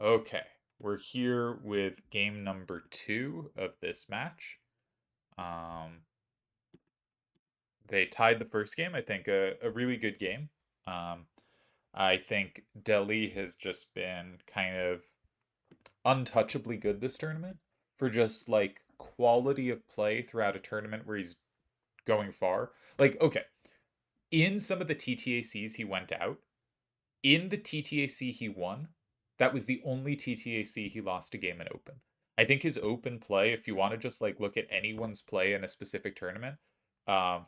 Okay, we're here with game number 2 of this match. Um, they tied the first game. I think a really good game. Um, I think Delhi has just been kind of untouchably good this tournament for just like quality of play throughout a tournament where he's going far. Like, okay, in some of the TTACs he went out. In the TTAC he won, that was the only TTAC he lost a game in Open. I think his Open play, if you want to just like look at anyone's play in a specific tournament, um,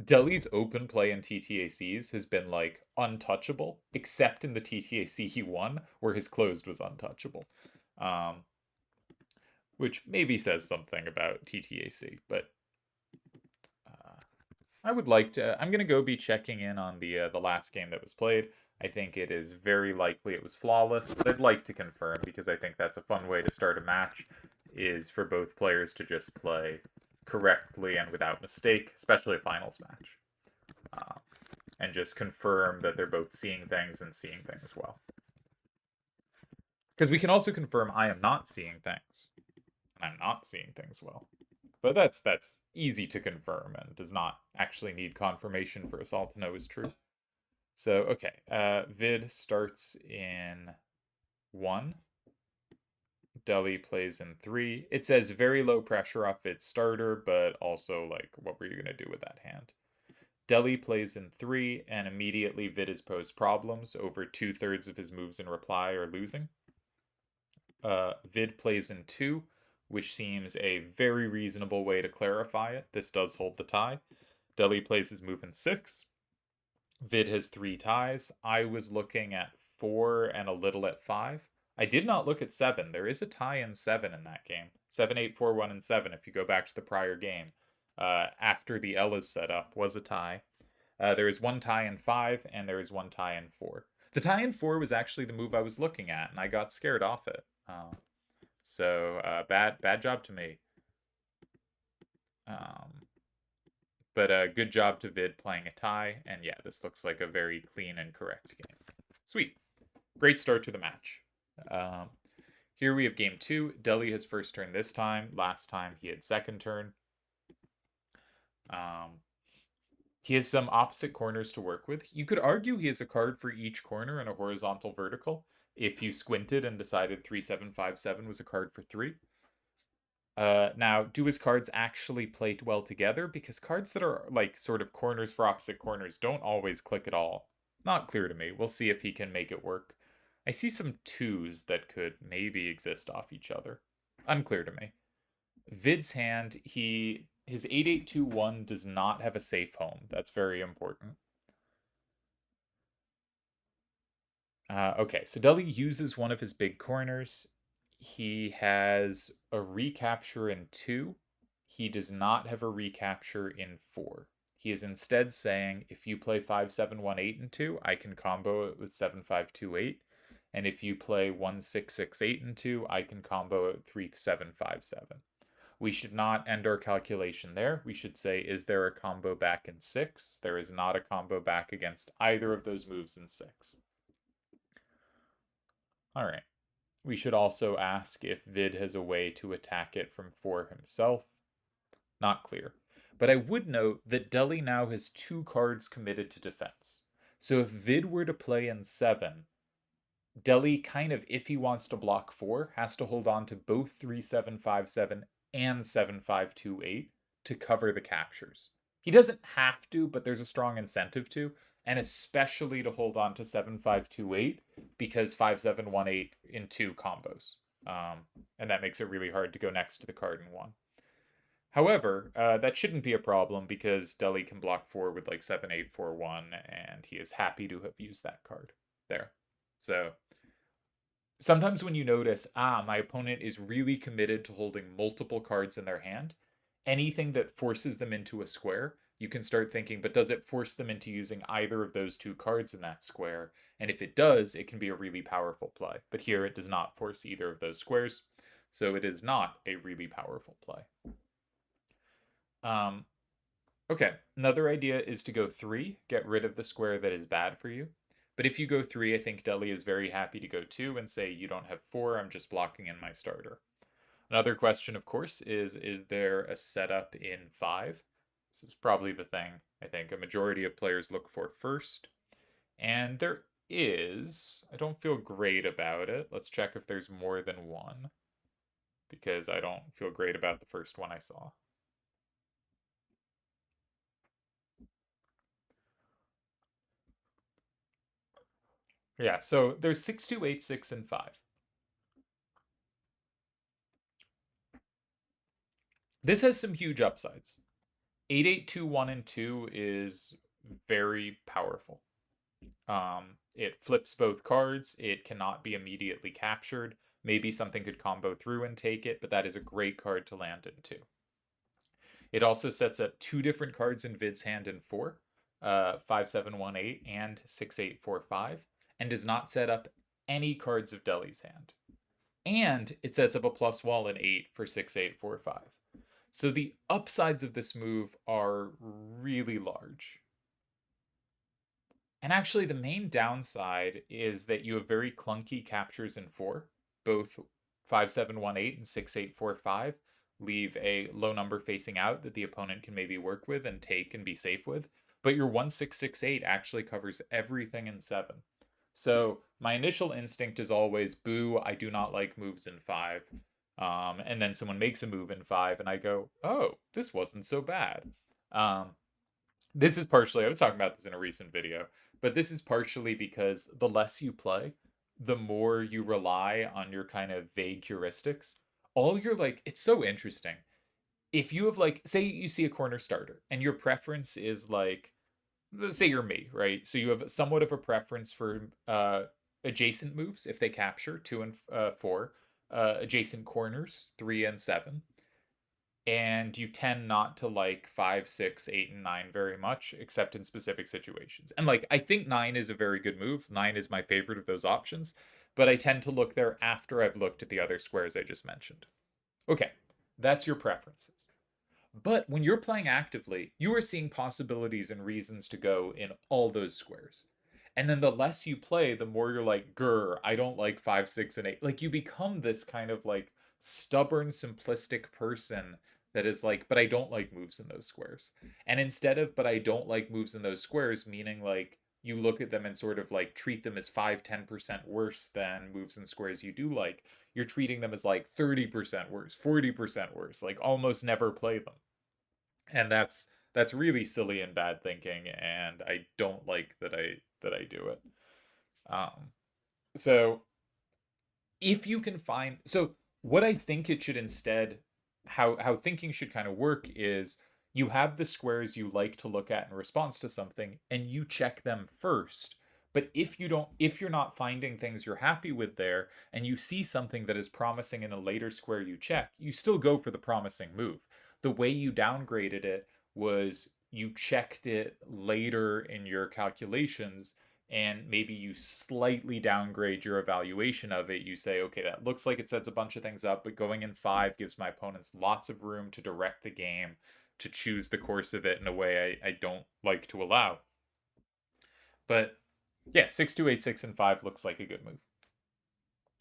Delhi's Open play in TTACs has been like untouchable, except in the TTAC he won, where his closed was untouchable. Um, which maybe says something about TTAC, but uh, I would like to. I'm gonna go be checking in on the last game that was played. I think it is very likely it was flawless, but I'd like to confirm because I think that's a fun way to start a match. Is for both players to just play correctly and without mistake, especially a finals match, uh, and just confirm that they're both seeing things and seeing things well. Because we can also confirm I am not seeing things, and I'm not seeing things well. But that's easy to confirm and does not actually need confirmation for us all to know is true. So, okay, Vid starts in 1. Delhi plays in 3. It says very low pressure off its starter, but also, like, what were you going to do with that hand? Delhi plays in 3, and immediately Vid has posed problems. Over 2/3 of his moves in reply are losing. Vid plays in 2, which seems a very reasonable way to clarify it. This does hold the tie. Delhi plays his move in 6. Vid has 3 ties. I was looking at 4 and a little at 5. I did not look at 7. There is a tie in 7 in that game. 7, 8, 4, 1, and 7, if you go back to the prior game. After the L is set up, was a tie. There is one tie in 5, and there is one tie in 4. The tie in 4 was actually the move I was looking at, and I got scared off it. Bad job to me. Um, but good job to Vid playing a tie, and yeah, this looks like a very clean and correct game. Sweet. Great start to the match. Um, Here we have game 2. Delhi has first turn this time. Last time he had second turn. Um, he has some opposite corners to work with. You could argue he has a card for each corner in a horizontal vertical if you squinted and decided 3757 was a card for 3. Now, do his cards actually play well together? Because cards that are like sort of corners for opposite corners don't always click at all. Not clear to me. We'll see if he can make it work. I see some 2s that could maybe exist off each other. Unclear to me. Vid's hand, his 8821 does not have a safe home. That's very important. Okay, so Deli uses one of his big corners. He has a recapture in 2. He does not have a recapture in 4. He is instead saying, if you play 5718 in 2, I can combo it with 7528. And if you play 1668 in 2, I can combo it with 3757. We should not end our calculation there. We should say, is there a combo back in 6? There is not a combo back against either of those moves in 6. All right. We should also ask if Vid has a way to attack it from 4 himself. Not clear. But I would note that Delhi now has 2 cards committed to defense. So if Vid were to play in 7, Delhi kind of, if he wants to block 4, has to hold on to both 3757 and 7528 to cover the captures. He doesn't have to, but there's a strong incentive to, and especially to hold on to 7528 because 5718 in 2 combos. And that makes it really hard to go next to the card in 1. However, that shouldn't be a problem because Delhi can block 4 with like 7841, and he is happy to have used that card there. So sometimes when you notice, my opponent is really committed to holding multiple cards in their hand, anything that forces them into a square, you can start thinking, but does it force them into using either of those 2 cards in that square? And if it does, it can be a really powerful play. But here it does not force either of those squares, so it is not a really powerful play. Okay, another idea is to go 3, get rid of the square that is bad for you. But if you go 3, I think Deli is very happy to go 2 and say, you don't have 4, I'm just blocking in my starter. Another question, of course, is there a setup in 5? This is probably the thing I think a majority of players look for first. And there is. I don't feel great about it. Let's check if there's more than one, because I don't feel great about the first one I saw. Yeah, so there's 6, 2, 8, 6, and 5. This has some huge upsides. 8, 8, 2, 1, and 2 is very powerful. It flips both cards. It cannot be immediately captured. Maybe something could combo through and take it, but that is a great card to land into. It also sets up 2 different cards in Vid's hand in 4, 5, 7, 1, 8, and 6, 8, 4, 5, and does not set up any cards of Deli's hand. And it sets up a plus wall in 8 for 6, 8, 4, 5. So the upsides of this move are really large. And actually, the main downside is that you have very clunky captures in 4. Both 5, 7, 1, 8 and 6, 8, 4, 5 leave a low number facing out that the opponent can maybe work with and take and be safe with. But your 1, 6, 6, 8 actually covers everything in 7. So my initial instinct is always, boo, I do not like moves in 5. And then someone makes a move in 5, and I go, oh, this wasn't so bad. This is partially, I was talking about this in a recent video, but this is partially because the less you play, the more you rely on your kind of vague heuristics. All your like, it's so interesting. If you have like, say you see a corner starter and your preference is like, say you're me, right? So you have somewhat of a preference for adjacent moves if they capture 2 and 4, adjacent corners 3 and 7, and you tend not to like 5, 6, 8, and 9 very much, except in specific situations. And like, I think 9 is a very good move. 9 is my favorite of those options, but I tend to look there after I've looked at the other squares I just mentioned. Okay, that's your preferences. But when you're playing actively, you are seeing possibilities and reasons to go in all those squares. And then the less you play, the more you're like, grr, I don't like 5, 6, and 8. Like, you become this kind of like stubborn, simplistic person that is like, but I don't like moves in those squares. And instead of, but I don't like moves in those squares, meaning like you look at them and sort of like treat them as 5, 10% worse than moves in squares you do like, you're treating them as like 30% worse, 40% worse, like almost never play them. And that's really silly and bad thinking, and I don't like that I do it. Um, so if you can find, so what I think it should instead, how thinking should kind of work is, you have the squares you like to look at in response to something and you check them first. But if you're not finding things you're happy with there, and you see something that is promising in a later square you check, you still go for the promising move. The way you downgraded it was you checked it later in your calculations, and maybe you slightly downgrade your evaluation of it. You say, okay, that looks like it sets a bunch of things up, but going in 5 gives my opponents lots of room to direct the game, to choose the course of it in a way I don't like to allow. But yeah, 6, 2, 8, 6, and 5 looks like a good move.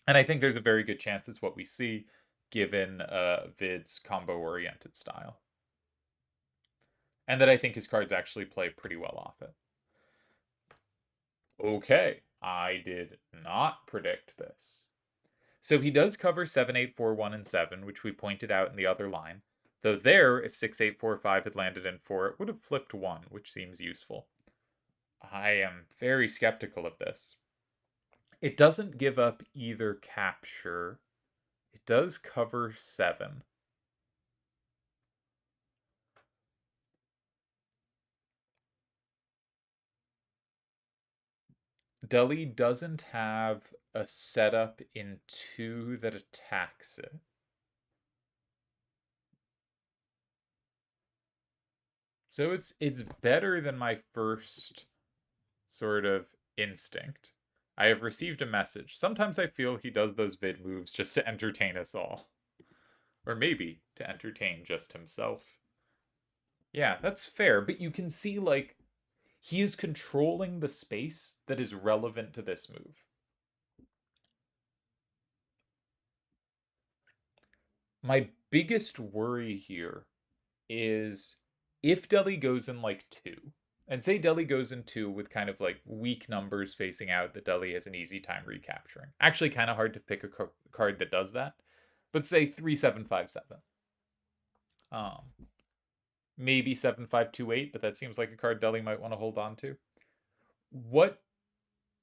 And I think there's a very good chance it's what we see, given Vid's combo-oriented style. And that I think his cards actually play pretty well off it. Okay, I did not predict this. So he does cover 7, 8, 4, 1, and 7, which we pointed out in the other line. Though there, if 6, 8, 4, 5 had landed in 4, it would have flipped 1, which seems useful. I am very skeptical of this. It doesn't give up either capture. It does cover 7. Deli doesn't have a setup in 2 that attacks it. So it's better than my first sort of instinct. I have received a message. Sometimes I feel he does those vid moves just to entertain us all. Or maybe to entertain just himself. Yeah, that's fair, but you can see, like, He is controlling the space that is relevant to this move. My biggest worry here is if Deli goes in like two, and say Deli goes in two with kind of like weak numbers facing out that Deli has an easy time recapturing. Actually, kind of hard to pick a card that does that, but say 3757. Um, maybe 7528, but that seems like a card Deli might want to hold on to. What,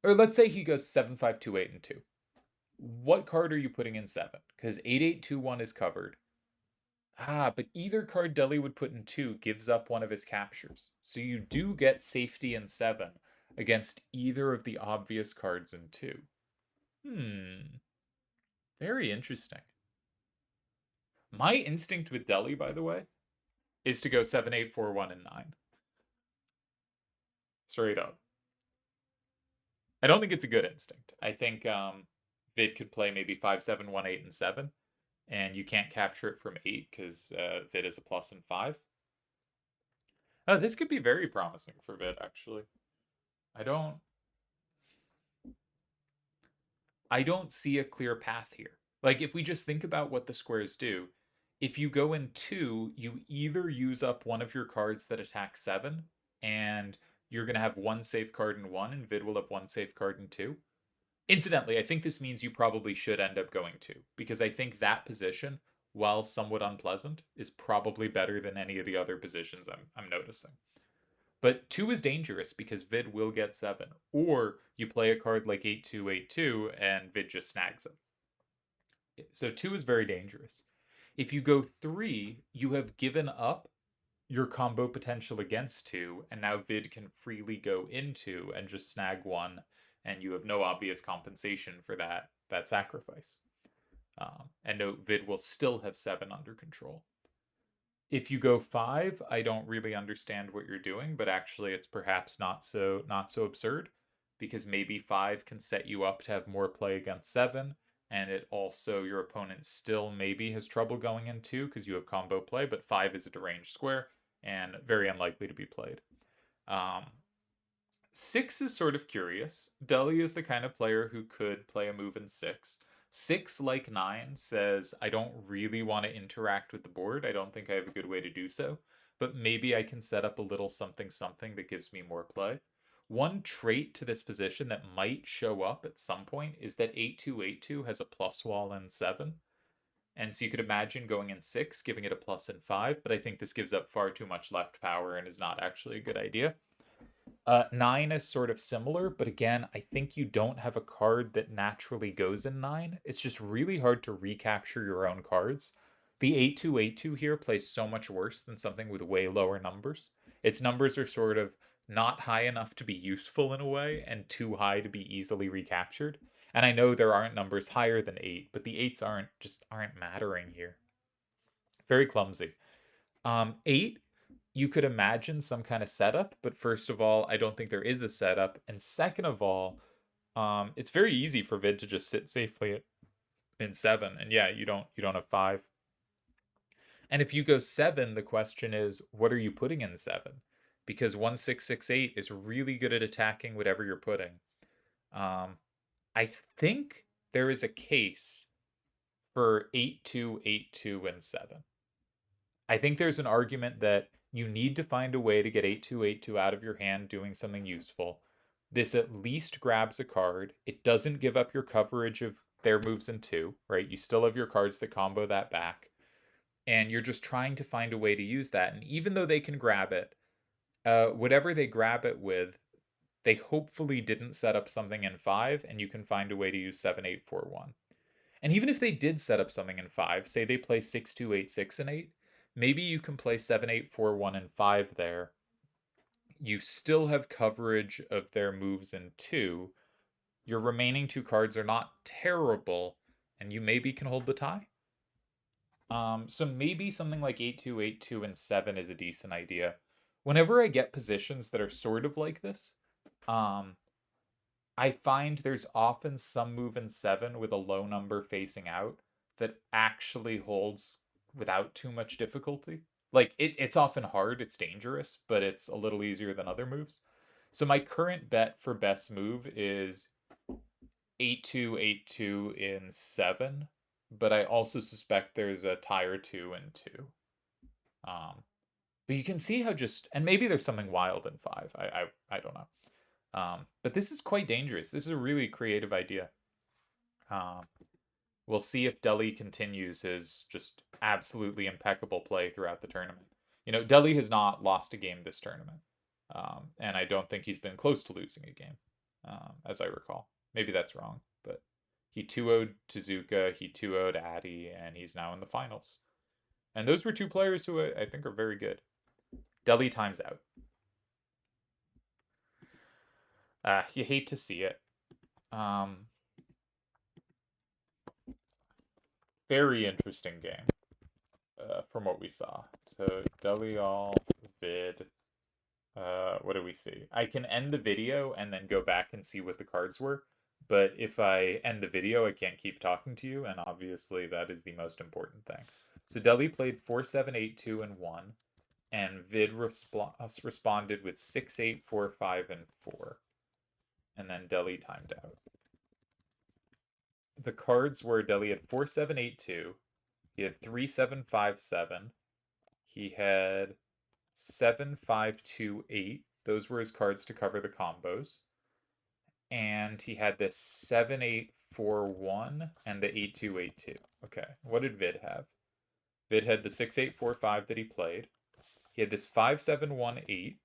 or let's say he goes 7528 and 2. What card are you putting in 7? Because 8821 is covered. But either card Deli would put in 2 gives up one of his captures. So you do get safety in 7 against either of the obvious cards in 2. Very interesting. My instinct with Deli, by the way, is to go 7, 8, 4, 1, and 9. Straight up. I don't think it's a good instinct. I think Vid could play maybe 5, 7, 1, 8, and 7, and you can't capture it from 8 because Vid is a plus and 5. Oh, this could be very promising for Vid, actually. I don't I don't see a clear path here. Like, if we just think about what the squares do, if you go in 2, you either use up one of your cards that attack 7, and you're going to have one safe card in 1, and Vid will have one safe card in 2. Incidentally, I think this means you probably should end up going 2, because I think that position, while somewhat unpleasant, is probably better than any of the other positions I'm noticing. But 2 is dangerous because Vid will get 7. Or you play a card like 8, 2, 8, 2 and Vid just snags it. So 2 is very dangerous. If you go 3, you have given up your combo potential against 2, and now Vid can freely go into and just snag 1, and you have no obvious compensation for that sacrifice. And note, Vid will still have 7 under control. If you go 5, I don't really understand what you're doing, but actually it's perhaps not so absurd, because maybe 5 can set you up to have more play against 7, and it also, your opponent still maybe has trouble going in 2 because you have combo play, but 5 is a deranged square and very unlikely to be played. 6 is sort of curious. Deli is the kind of player who could play a move in 6. 6, like 9, says, I don't really want to interact with the board. I don't think I have a good way to do so. But maybe I can set up a little something something that gives me more play. One trait to this position that might show up at some point is that 8, 2, 8, 2 has a plus wall in 7. And so you could imagine going in 6, giving it a plus in 5, but I think this gives up far too much left power and is not actually a good idea. 9 is sort of similar, but again, I think you don't have a card that naturally goes in 9. It's just really hard to recapture your own cards. The 8, 2, 8, 2 here plays so much worse than something with way lower numbers. Its numbers are sort of not high enough to be useful in a way, and too high to be easily recaptured. And I know there aren't numbers higher than 8, but the 8s aren't mattering here. Very clumsy. 8, you could imagine some kind of setup, but first of all, I don't think there is a setup, and second of all, it's very easy for Vid to just sit safely in 7, and yeah, you don't have 5. And if you go 7, the question is, what are you putting in 7? Because 1, 6, 6, 8 is really good at attacking whatever you're putting. I think there is a case for 8, 2, 8, 2 and 7. I think there's an argument that you need to find a way to get 8, 2, 8, 2 out of your hand doing something useful. This at least grabs a card. It doesn't give up your coverage of their moves in 2, right? You still have your cards that combo that back. And you're just trying to find a way to use that. And even though they can grab it, whatever they grab it with, they hopefully didn't set up something in 5, and you can find a way to use 7, 8, 4, 1. And even if they did set up something in 5, say they play 6, 2, 8, 6, and 8, maybe you can play 7, 8, 4, 1, and 5 there. You still have coverage of their moves in 2. Your remaining 2 cards are not terrible, and you maybe can hold the tie. So maybe something like 8, 2, 8, 2 and 7 is a decent idea. Whenever I get positions that are sort of like this, I find there's often some move in 7 with a low number facing out that actually holds without too much difficulty. Like, it's often hard, it's dangerous, but it's a little easier than other moves. So my current bet for best move is 8-2, 8-2 in 7, but I also suspect there's a tie or two in 2. Um, but you can see how just, and maybe there's something wild in 5. I don't know. But this is quite dangerous. This is a really creative idea. Um, we'll see if Delhi continues his just absolutely impeccable play throughout the tournament. Delhi has not lost a game this tournament. And I don't think he's been close to losing a game, as I recall. Maybe that's wrong, but he 2-0'd Tezuka, he 2-0'd Addy, and he's now in the finals. And those were two players who I think are very good. Delhi times out. You hate to see it. Very interesting game from what we saw. So Delial, Vid, what do we see? I can end the video and then go back and see what the cards were. But if I end the video, I can't keep talking to you, and obviously that is the most important thing. So Deli played 4-7, 8-2, and 1, and Vid responded with 6-8, 4-5, and 4. And then Deli timed out. The cards were Deli had 4-7, 8-2. He had 3-7, 5-7. He had 7-5-2-8. Those were his cards to cover the combos. And he had this 7-8-4-1 and the 8-2-8-2. Okay, what did Vid have? Vid had the 6-8-4-5 that he played. He had this 5-7-1-8.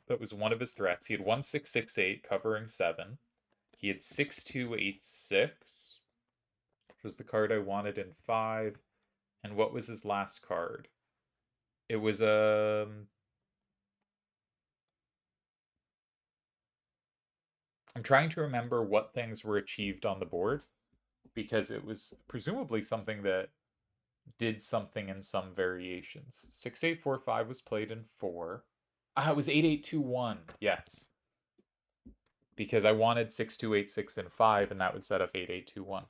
That was one of his threats. He had 1-6-6-8 covering 7. He had 6-2-8-6, which was the card I wanted in 5. And what was his last card? It was I'm trying to remember what things were achieved on the board, because it was presumably something that did something in some variations. 6-8-4-5 was played in 4. It was 8-8-2-1. Yes. Because I wanted 6-2-8-6 in 5, and that would set up 8-8-2-1.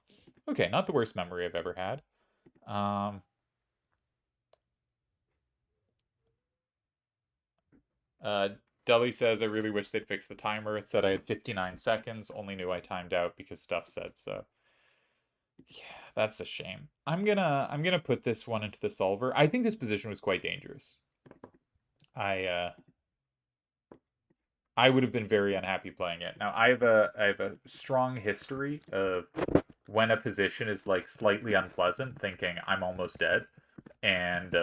Okay, not the worst memory I've ever had. Deli says, I really wish they'd fix the timer. It said I had 59 seconds. Only knew I timed out because stuff said so. Yeah, that's a shame. I'm gonna put this one into the solver. I think this position was quite dangerous. I would have been very unhappy playing it. Now I have a strong history of when a position is like slightly unpleasant, thinking I'm almost dead, and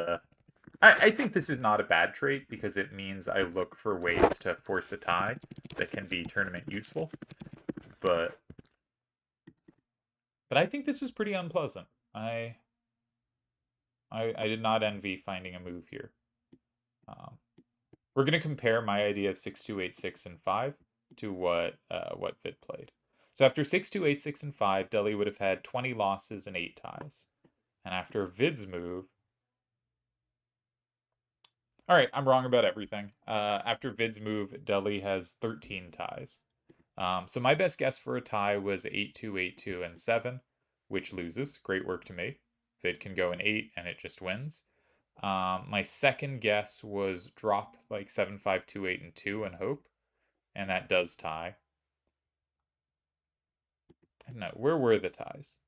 I think this is not a bad trait because it means I look for ways to force a tie that can be tournament useful. But I think this was pretty unpleasant. I did not envy finding a move here. We're gonna compare my idea of 6-2-8-6 and 5 to what Vid played. So after 6-2-8-6 and 5, Deli would have had 20 losses and 8 ties. And after Vid's move, all right, I'm wrong about everything. After Vid's move, Deli has 13 ties. So my best guess for a tie was 8-2, 8-2, and 7, which loses. Great work to me. Vid can go in 8, and it just wins. My second guess was drop like 7-5, 2-8, and 2 and hope, and that does tie. No, where were the ties?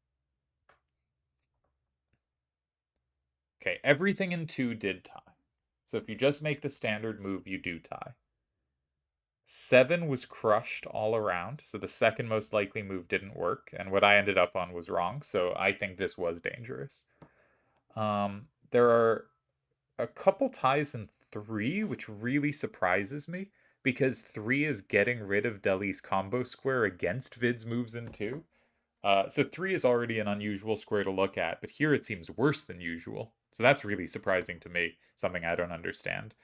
Okay, everything in 2 did tie. So if you just make the standard move, you do tie. 7 was crushed all around, so the second most likely move didn't work, and what I ended up on was wrong, so I think this was dangerous. There are a couple ties in 3, which really surprises me, because 3 is getting rid of Deli's combo square against Vid's moves in 2. So 3 is already an unusual square to look at, but here it seems worse than usual. So that's really surprising to me, something I don't understand.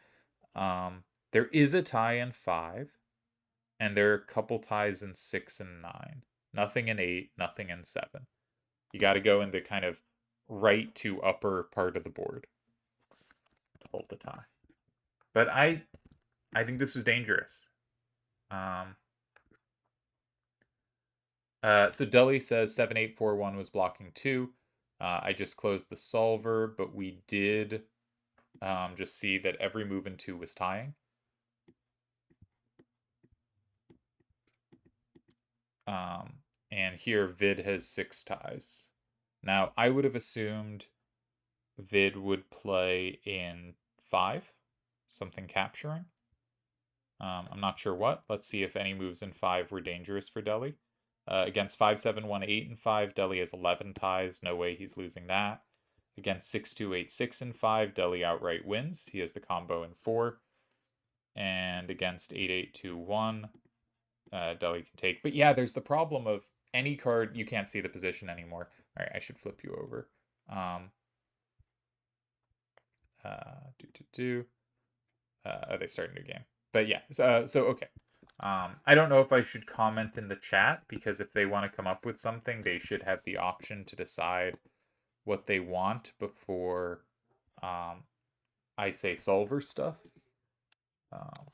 There is a tie in 5, and there are a couple ties in 6 and 9. Nothing in 8, nothing in 7. You got to go in the kind of right to upper part of the board to hold the tie. But I think this was dangerous. So Deli says 7-8-4-1 was blocking 2. I just closed the solver, but we did just see that every move in 2 was tying. Um, and here Vid has 6 ties. Now, I would have assumed Vid would play in 5, something capturing. I'm not sure what. Let's see if any moves in 5 were dangerous for Deli. Against 5, 7, 1, 8, and 5, Deli has 11 ties. No way he's losing that. Against 6, 2, 8, 6, and 5, Deli outright wins. He has the combo in 4. And against 8, 8, 2, 1, Deli can take. But yeah, there's the problem of any card, you can't see the position anymore. All right, I should flip you over. Do, do, do. They start a new game. But yeah, so okay. I don't know if I should comment in the chat because if they want to come up with something, they should have the option to decide what they want before I say solver stuff. Um,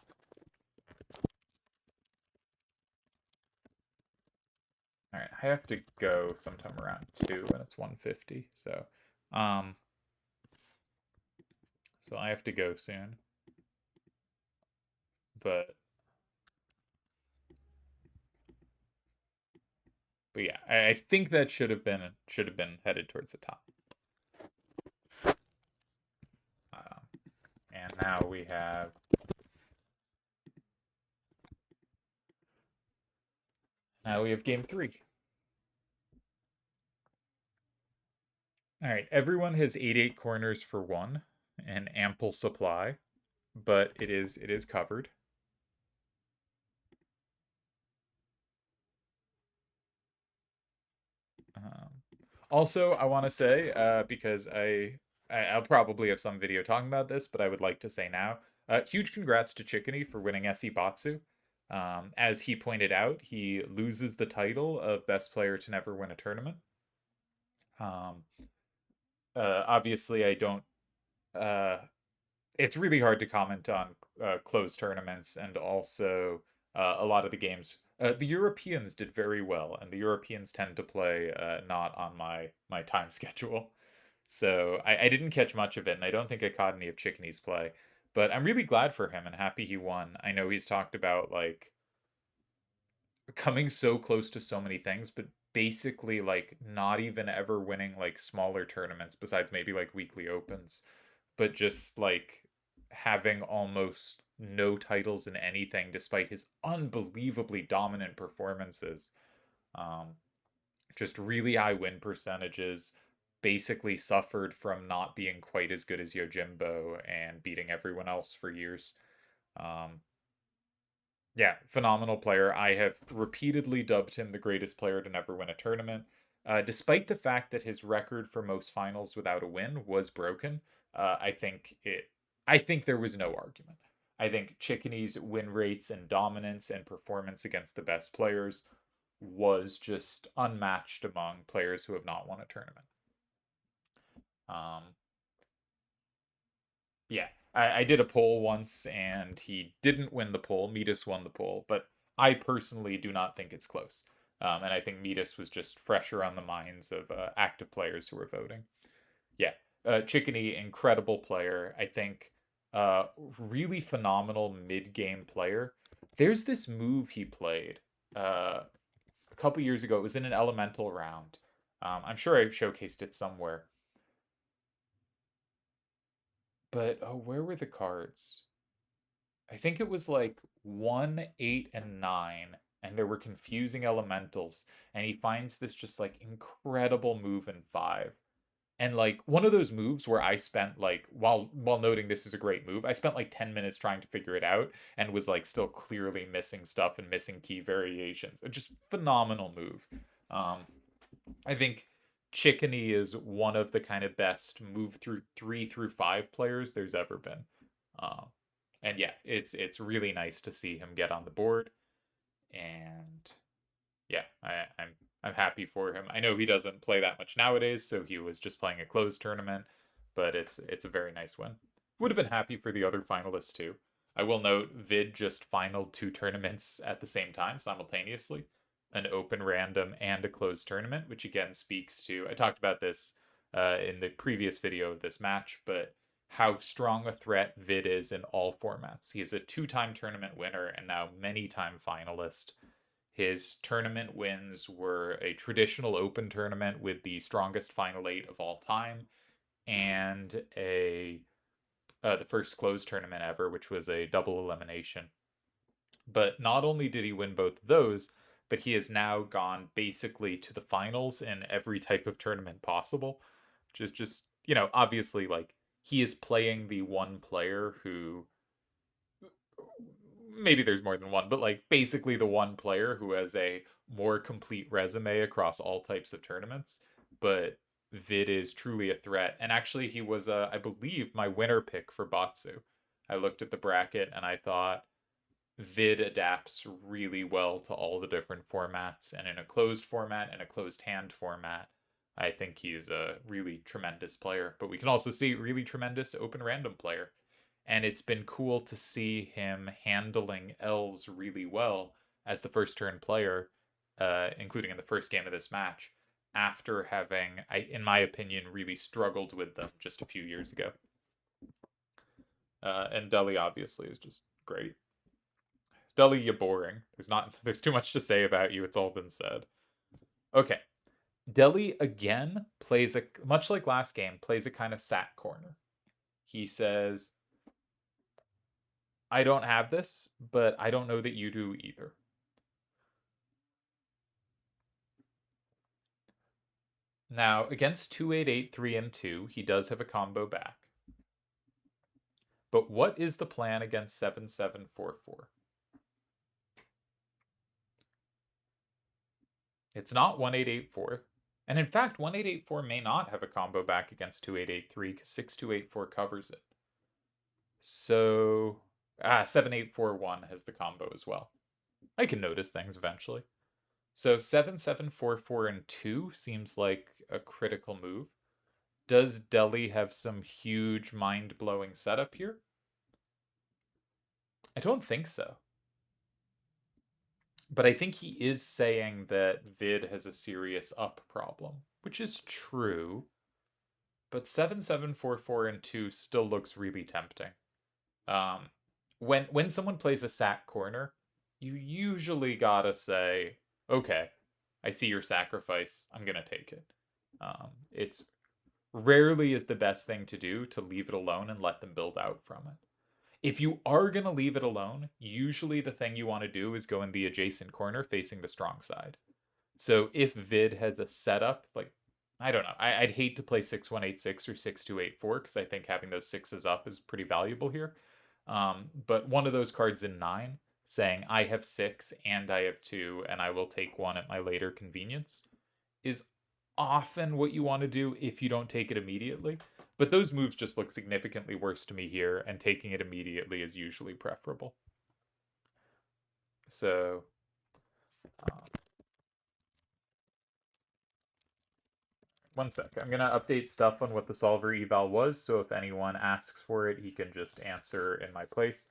all right, I have to go sometime around 2 and it's 1:50. Um, so I have to go soon. But yeah, I think that should have been headed towards the top. And now we have game 3. All right, everyone has 8 corners for 1, an ample supply, but it is covered. Also, I want to say because I'll probably have some video talking about this, but I would like to say now, huge congrats to Chickeny for winning SE Batsu. As he pointed out, he loses the title of best player to never win a tournament. Obviously, I don't. It's really hard to comment on closed tournaments, and also a lot of the games. The Europeans did very well, and the Europeans tend to play not on my time schedule. So I didn't catch much of it, and I don't think I caught any of Chickeny's play. But I'm really glad for him and happy he won. I know he's talked about like coming so close to so many things, but basically like not even ever winning like smaller tournaments besides maybe like weekly opens, but just like having almost no titles in anything despite his unbelievably dominant performances. Um, just really high win percentages, basically suffered from not being quite as good as Yojimbo and beating everyone else for years. Um, yeah, phenomenal player. I have repeatedly dubbed him the greatest player to never win a tournament. Despite the fact that his record for most finals without a win was broken, I think it. I think there was no argument. I think Chickeny's win rates and dominance and performance against the best players was just unmatched among players who have not won a tournament. Um, yeah, I did a poll once and he didn't win the poll. Metis won the poll, but I personally do not think it's close. And I think Metis was just fresher on the minds of active players who were voting. Yeah, Chickeny, incredible player. I think really phenomenal mid-game player. There's this move he played a couple years ago. It was in an elemental round. I'm sure I showcased it somewhere. But oh, where were the cards? I think it was like 1, 8, and 9, and there were confusing elementals, and he finds this just like incredible move in 5. And like one of those moves where I spent like while noting this is a great move, I spent like 10 minutes trying to figure it out and was like still clearly missing stuff and missing key variations. A just phenomenal move. Um I think Chickeny is one of the kind of best move through 3 through 5 players there's ever been. Um and yeah, it's really nice to see him get on the board, and yeah, I'm happy for him. I know he doesn't play that much nowadays, so he was just playing a closed tournament, but it's a very nice win. Would have been happy for the other finalists too. I will note Vid just finaled 2 tournaments at the same time simultaneously, an open random and a closed tournament, which again speaks to, I talked about this in the previous video of this match, but how strong a threat Vid is in all formats. He is a 2-time tournament winner and now many-time finalist. His tournament wins were a traditional open tournament with the strongest final eight of all time, and a the first closed tournament ever, which was a double elimination. But not only did he win both of those, but he has now gone basically to the finals in every type of tournament possible, which is just, obviously, like, he is playing the one player who, maybe there's more than one, but like basically the one player who has a more complete resume across all types of tournaments. But Vid is truly a threat. And actually, he was, I believe, my winner pick for Batsu. I looked at the bracket and I thought Vid adapts really well to all the different formats. And in a closed format and a closed hand format, I think he's a really tremendous player. But we can also see really tremendous open random player. And it's been cool to see him handling L's really well as the first turn player, including in the first game of this match, after having, in my opinion, really struggled with them just a few years ago. And Deli obviously is just great. Deli, you're boring. There's too much to say about you. It's all been said. Okay. Deli again plays much like last game, plays a kind of sat corner. He says, I don't have this, but I don't know that you do either. Now, against 2883 3 and 2, he does have a combo back. But what is the plan against 7744? It's not 1884. And in fact, 1884 may not have a combo back against 2883 because 6284 covers it. So, 7841 has the combo as well. I can notice things eventually. So 7744 and 2 seems like a critical move. Does Deli have some huge mind-blowing setup here? I don't think so. But I think he is saying that Vid has a serious up problem, which is true. But 7744 and 2 still looks really tempting. Um, when someone plays a sack corner, you usually gotta say, okay, I see your sacrifice. I'm gonna take it. It's rarely is the best thing to do to leave it alone and let them build out from it. If you are going to leave it alone, usually the thing you want to do is go in the adjacent corner facing the strong side. So if Vid has a setup, like, I don't know, I'd hate to play 6186 or 6284 because I think having those sixes up is pretty valuable here. But one of those cards in 9 saying I have 6 and I have 2 and I will take one at my later convenience is often what you want to do if you don't take it immediately. But those moves just look significantly worse to me here, and taking it immediately is usually preferable. So, um, one sec. I'm going to update stuff on what the solver eval was, so if anyone asks for it, he can just answer in my place.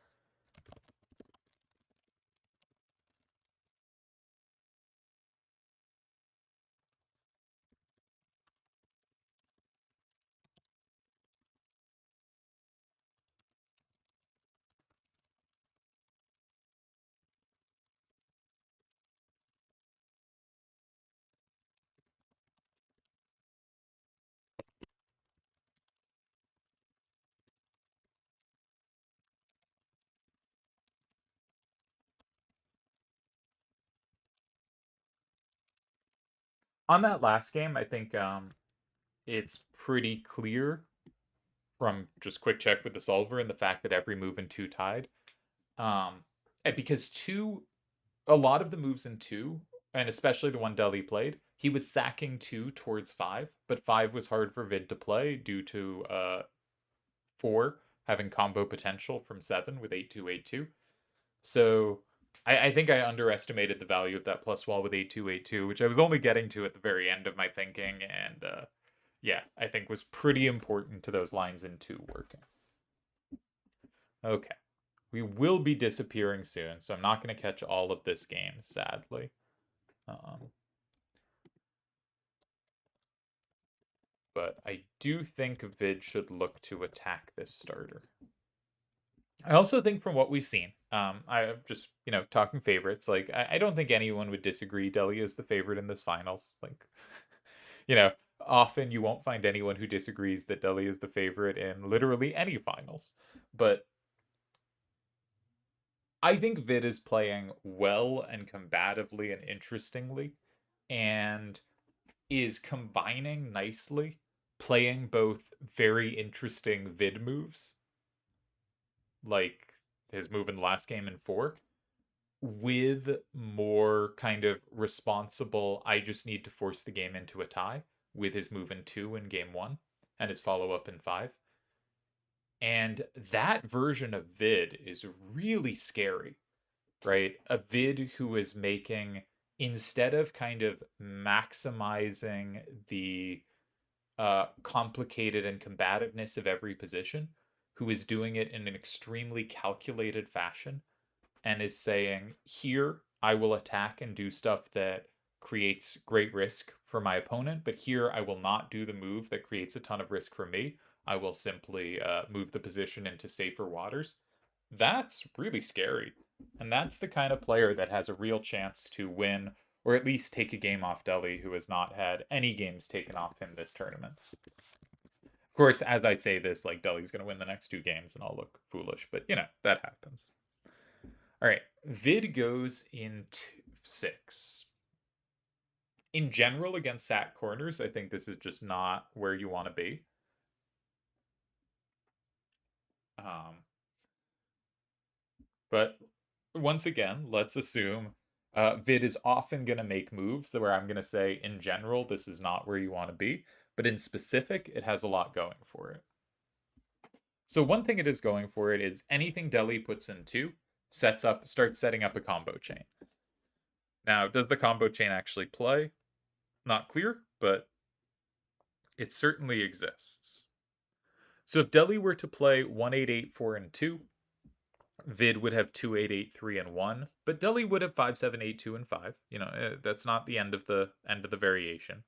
On that last game, I think it's pretty clear from just quick check with the solver and the fact that every move in 2 tied. Because 2, a lot of the moves in 2, and especially the one Deli played, he was sacking 2 towards 5, but 5 was hard for Vid to play due to 4 having combo potential from 7 with 8282. So I think I underestimated the value of that plus wall with 8282, which I was only getting to at the very end of my thinking, and yeah, I think was pretty important to those lines in 2 working. Okay. We will be disappearing soon, so I'm not going to catch all of this game, sadly. But I do think Vid should look to attack this starter. I also think from what we've seen, I just, talking favorites, like, I don't think anyone would disagree Delhi is the favorite in this finals. Like, you know, often you won't find anyone who disagrees that Delhi is the favorite in literally any finals. But I think Vid is playing well and combatively and interestingly, and is combining nicely, playing both very interesting Vid moves, like his move in the last game in 4, with more kind of responsible, I just need to force the game into a tie, with his move in 2 in game 1 and his follow up in 5. And that version of Vid is really scary, right? A Vid who is making, instead of kind of maximizing the complicated and combativeness of every position, who is doing it in an extremely calculated fashion and is saying, here, I will attack and do stuff that creates great risk for my opponent, but here I will not do the move that creates a ton of risk for me. I will simply move the position into safer waters. That's really scary. And that's the kind of player that has a real chance to win or at least take a game off Delhi, who has not had any games taken off him this tournament. Of course, as I say this, like Delhi's going to win the next 2 games and I'll look foolish, but that happens. All right, Vid goes into 6. In general, against sat corners, I think this is just not where you want to be. But once again, let's assume Vid is often going to make moves where I'm going to say, in general, this is not where you want to be. But in specific, it has a lot going for it. So one thing it is going for it is anything Delhi puts in 2 starts setting up a combo chain. Now, does the combo chain actually play? Not clear, but it certainly exists. So if Delhi were to play 1-8-8-4 and 2, Vid would have 2-8-8-3 and 1, but Delhi would have 5-7-8-2 and 5. That's not the end of the variation.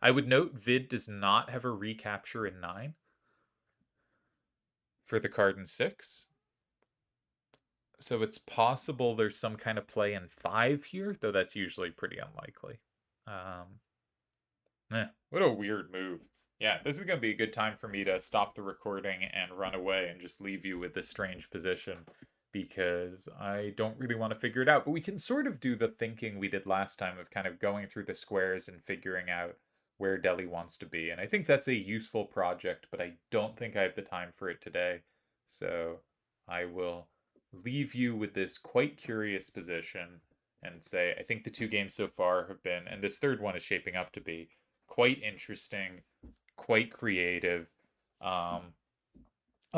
I would note Vid does not have a recapture in 9 for the card in 6. So it's possible there's some kind of play in 5 here, though that's usually pretty unlikely. What a weird move. Yeah, this is going to be a good time for me to stop the recording and run away and just leave you with this strange position because I don't really want to figure it out. But we can sort of do the thinking we did last time of kind of going through the squares and figuring out where Delhi wants to be. And I think that's a useful project, but I don't think I have the time for it today. So I will leave you with this quite curious position and say I think the 2 games so far have been, and this third one is shaping up to be, quite interesting, quite creative. A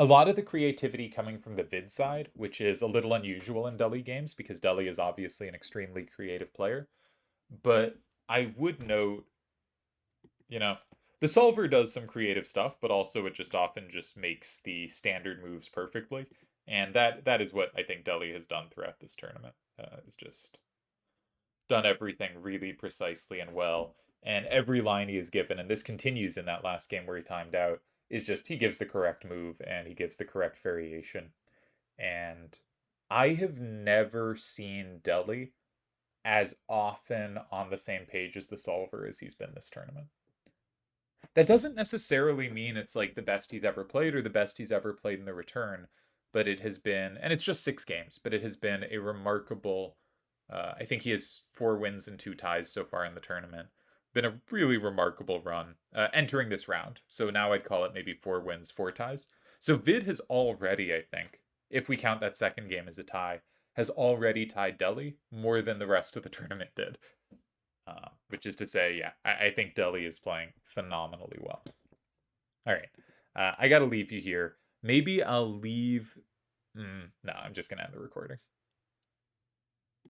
lot of the creativity coming from the vid side, which is a little unusual in Delhi games because Delhi is obviously an extremely creative player. But I would note, the solver does some creative stuff, but also it just often just makes the standard moves perfectly. And that is what I think Delhi has done throughout this tournament. Is just done everything really precisely and well. And every line he is given, and this continues in that last game where he timed out, is just he gives the correct move and he gives the correct variation. And I have never seen Delhi as often on the same page as the solver as he's been this tournament. That doesn't necessarily mean it's like the best he's ever played or the best he's ever played in the return, but it has been, and it's just 6 games, but it has been a remarkable. I think he has 4 wins and 2 ties so far in the tournament. Been a really remarkable run entering this round. So now I'd call it maybe 4 wins, 4 ties. So Vid has already, I think, if we count that second game as a tie, has already tied Delhi more than the rest of the tournament did. Which is to say, yeah, I think Delhi is playing phenomenally well. All right. I got to leave you here. Maybe I'll leave. No, I'm just going to end the recording.